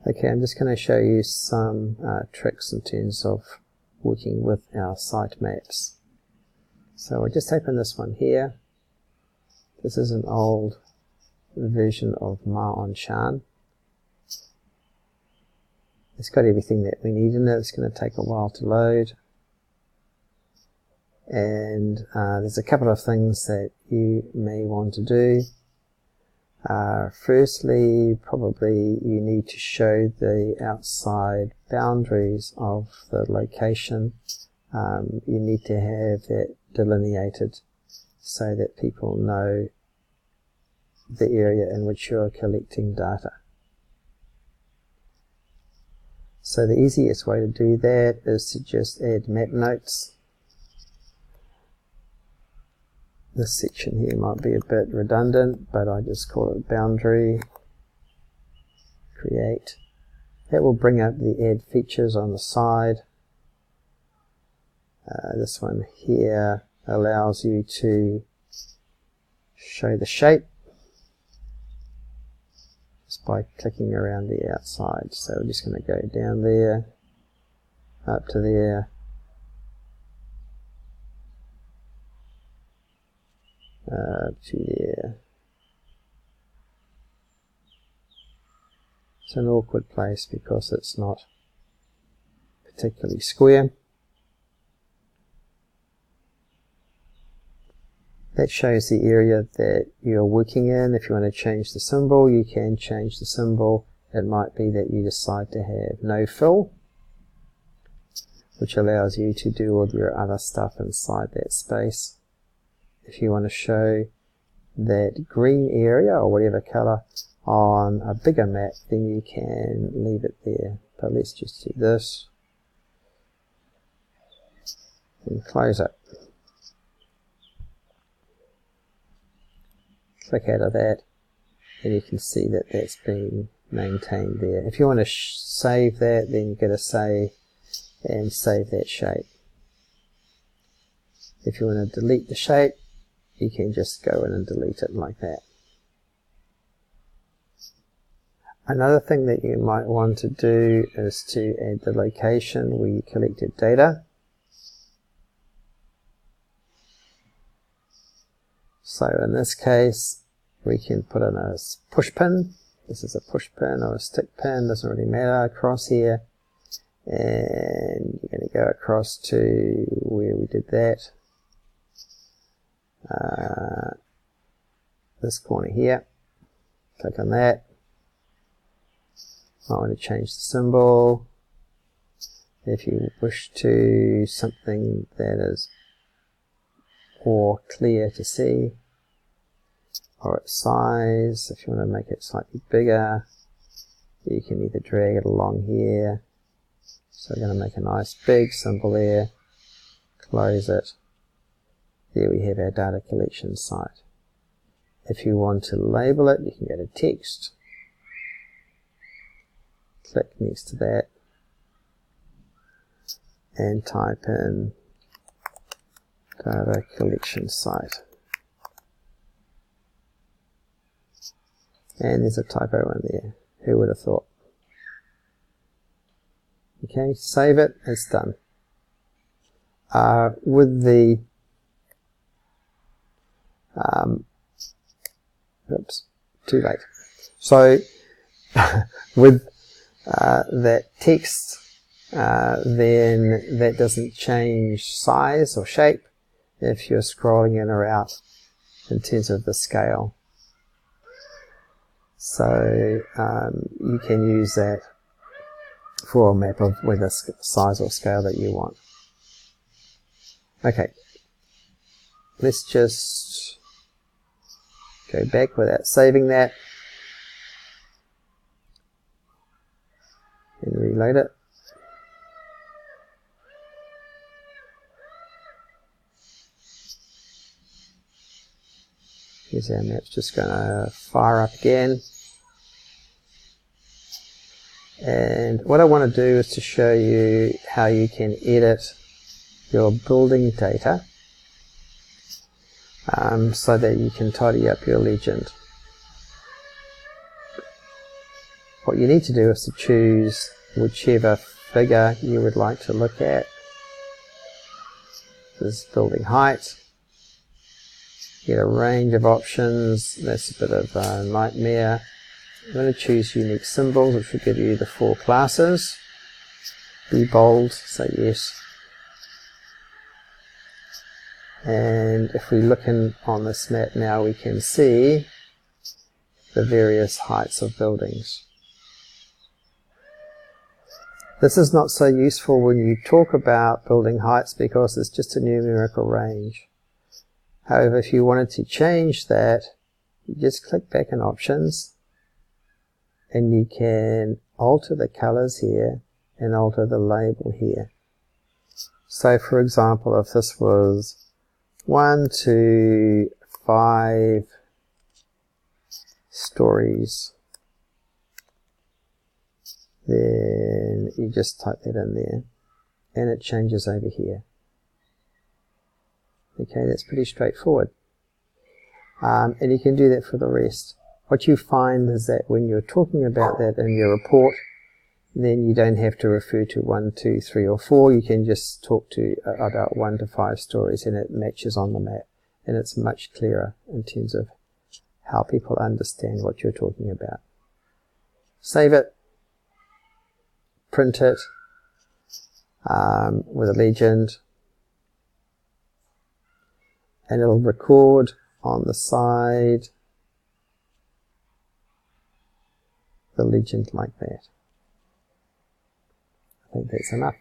Okay, I'm just going to show you some tricks in terms of working with our site maps. So I'll just open this one here. This is an old version of Ma On Shan. It's got everything that we need in it. It's going to take a while to load. And there's a couple of things that you may want to do. Firstly, probably you need to show the outside boundaries of the location. You need to have that delineated so that people know the area in which you're collecting data. So the easiest way to do that is to just add map notes. This section here might be a bit redundant, but I just call it boundary, create. That will bring up the add features on the side. This one here allows you to show the shape just by clicking around the outside. So we're just going to go down there, up to there, to there. It's an awkward place because it's not particularly square. That shows the area that you're working in. If you want to change the symbol, you can change the symbol. It might be that you decide to have no fill, which allows you to do all your other stuff inside that space. If you want to show that green area or whatever color on a bigger map, then you can leave it there. But let's just do this and close it. Click out of that and you can see that that's been maintained there. If you want to save that, then you go to save and save that shape. If you want to delete the shape, you can just go in and delete it like that. Another thing that you might want to do is to add the location where you collected data. So in this case, we can put in a push pin. This is a push pin or a stick pin, doesn't really matter, across here. And you're going to go across to where we did that. This corner here. Click on that. I want to change the symbol. If you wish to something that is more clear to see, or its size, if you want to make it slightly bigger, you can either drag it along here. So I'm going to make a nice big symbol there, close it. There we have our data collection site. If you want to label it, you can go to text, click next to that, and type in data collection site. And there's a typo in there. Who would have thought? Okay, save it, it's done. With the oops, too late. So with that text, then that doesn't change size or shape if you're scrolling in or out in terms of the scale. So you can use that for a map of whether size or scale that you want. Okay, let's just go back without saving that and reload it. Here's our map's just going to fire up again. And what I want to do is to show you how you can edit your building data so that you can tidy up your legend. What you need to do is to choose whichever figure you would like to look at. This is building height. You get a range of options. That's a bit of a nightmare. I'm going to choose unique symbols, which will give you the 4 classes. Be bold, say yes. And if we look in on this map now, we can see the various heights of buildings. This is not so useful when you talk about building heights because it's just a numerical range. However, if you wanted to change that, you just click back in options and you can alter the colors here and alter the label here. So for example, if this was 1 to 5 stories, then you just type that in there and it changes over here. Okay, that's pretty straightforward. And you can do that for the rest. What you find is that when you're talking about that in your report, then you don't have to refer to 1, 2, 3 or 4. You can just talk to about 1 to 5 stories and it matches on the map. And it's much clearer in terms of how people understand what you're talking about. Save it. Print it with a legend. And it'll record on the side the legend like that. I think that's enough.